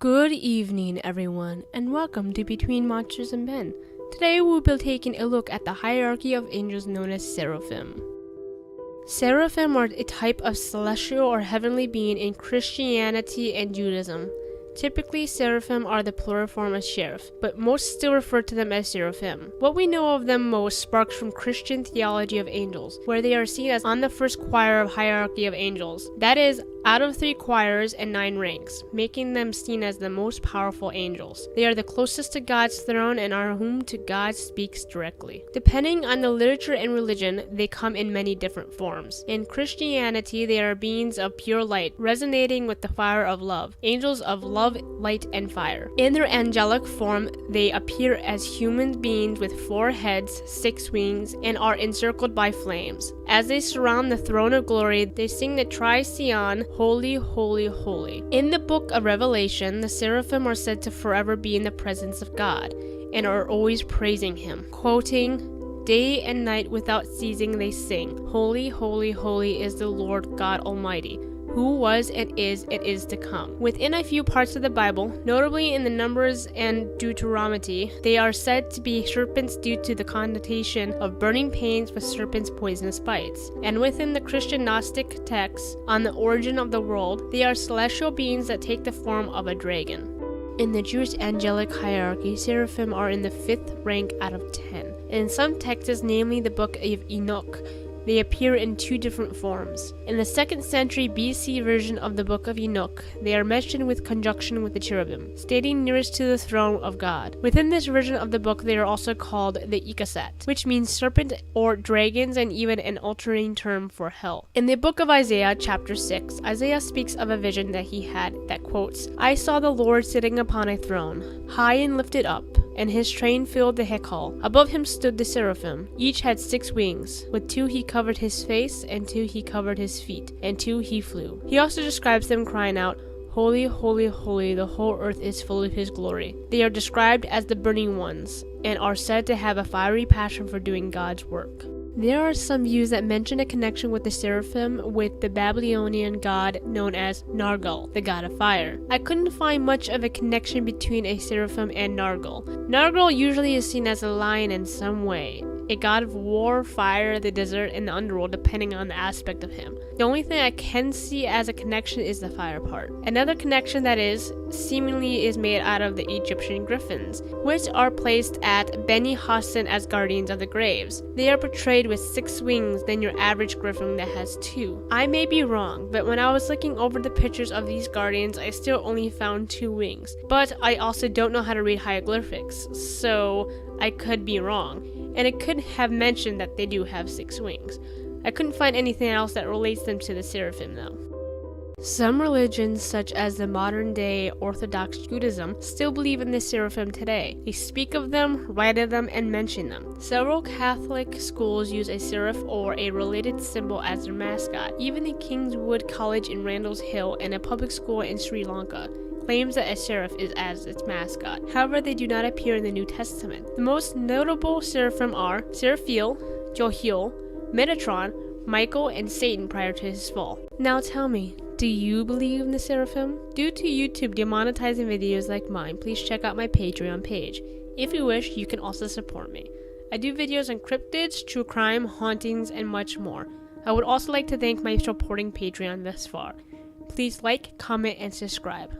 Good evening, everyone, and welcome to Between Monsters and Men. Today we'll be taking a look at the hierarchy of angels known as Seraphim. Seraphim are a type of celestial or heavenly being in Christianity and Judaism. Typically, Seraphim are the plural form of Seraph, but most still refer to them as Seraphim. What we know of them most sparks from Christian theology of angels, where they are seen as on the first choir of hierarchy of angels. That is, out of 3 choirs and 9 ranks, making them seen as the most powerful angels. They are the closest to God's throne and are whom to God speaks directly. Depending on the literature and religion, they come in many different forms. In Christianity, they are beings of pure light, resonating with the fire of love, angels of love, light, and fire. In their angelic form, they appear as human beings with 4 heads, 6 wings, and are encircled by flames. As they surround the throne of glory, they sing the Trision, Holy, Holy, Holy. In the book of Revelation, the Seraphim are said to forever be in the presence of God, and are always praising Him, quoting, "Day and night without ceasing they sing, Holy, Holy, Holy is the Lord God Almighty, who was and is to come." Within a few parts of the Bible, notably in the Numbers and Deuteronomy, they are said to be serpents due to the connotation of burning pains with serpents' poisonous bites. And within the Christian Gnostic texts on the origin of the world, they are celestial beings that take the form of a dragon. In the Jewish angelic hierarchy, Seraphim are in the 5th rank out of 10. In some texts, namely the book of Enoch, they appear in 2 different forms. In the 2nd century BC version of the Book of Enoch, they are mentioned with conjunction with the cherubim, stating nearest to the throne of God. Within this version of the book, they are also called the Ikasat, which means serpent or dragons, and even an altering term for hell. In the book of Isaiah, chapter 6, Isaiah speaks of a vision that he had that quotes, "I saw the Lord sitting upon a throne, high and lifted up, and his train filled the hall. Above him stood the seraphim. Each had 6 wings. With 2 he covered his face, and 2 he covered his feet, and 2 he flew." He also describes them crying out, "Holy, holy, holy, the whole earth is full of his glory." They are described as the burning ones, and are said to have a fiery passion for doing God's work. There are some views that mention a connection with the seraphim with the Babylonian god known as Nargal, the god of fire. I couldn't find much of a connection between a seraphim and Nargal. Nargal usually is seen as a lion in some way, a god of war, fire, the desert, and the underworld depending on the aspect of him. The only thing I can see as a connection is the fire part. Another connection that is seemingly is made out of the Egyptian griffins, which are placed at Beni Hassan as guardians of the graves. They are portrayed with 6 wings than your average griffin that has 2. I may be wrong, but when I was looking over the pictures of these guardians, I still only found 2 wings. But I also don't know how to read hieroglyphics, so I could be wrong. And it could have mentioned that they do have 6 wings. I couldn't find anything else that relates them to the seraphim though. Some religions, such as the modern-day Orthodox Judaism, still believe in the seraphim today. They speak of them, write of them, and mention them. Several Catholic schools use a seraph or a related symbol as their mascot. Even the Kingswood College in Randall's Hill and a public school in Sri Lanka claims that a seraph is as its mascot. However, they do not appear in the New Testament. The most notable seraphim are Seraphiel, Johiel, Metatron, Michael, and Satan prior to his fall. Now tell me, do you believe in the seraphim? Due to YouTube demonetizing videos like mine, please check out my Patreon page. If you wish, you can also support me. I do videos on cryptids, true crime, hauntings, and much more. I would also like to thank my supporting Patreon thus far. Please like, comment, and subscribe.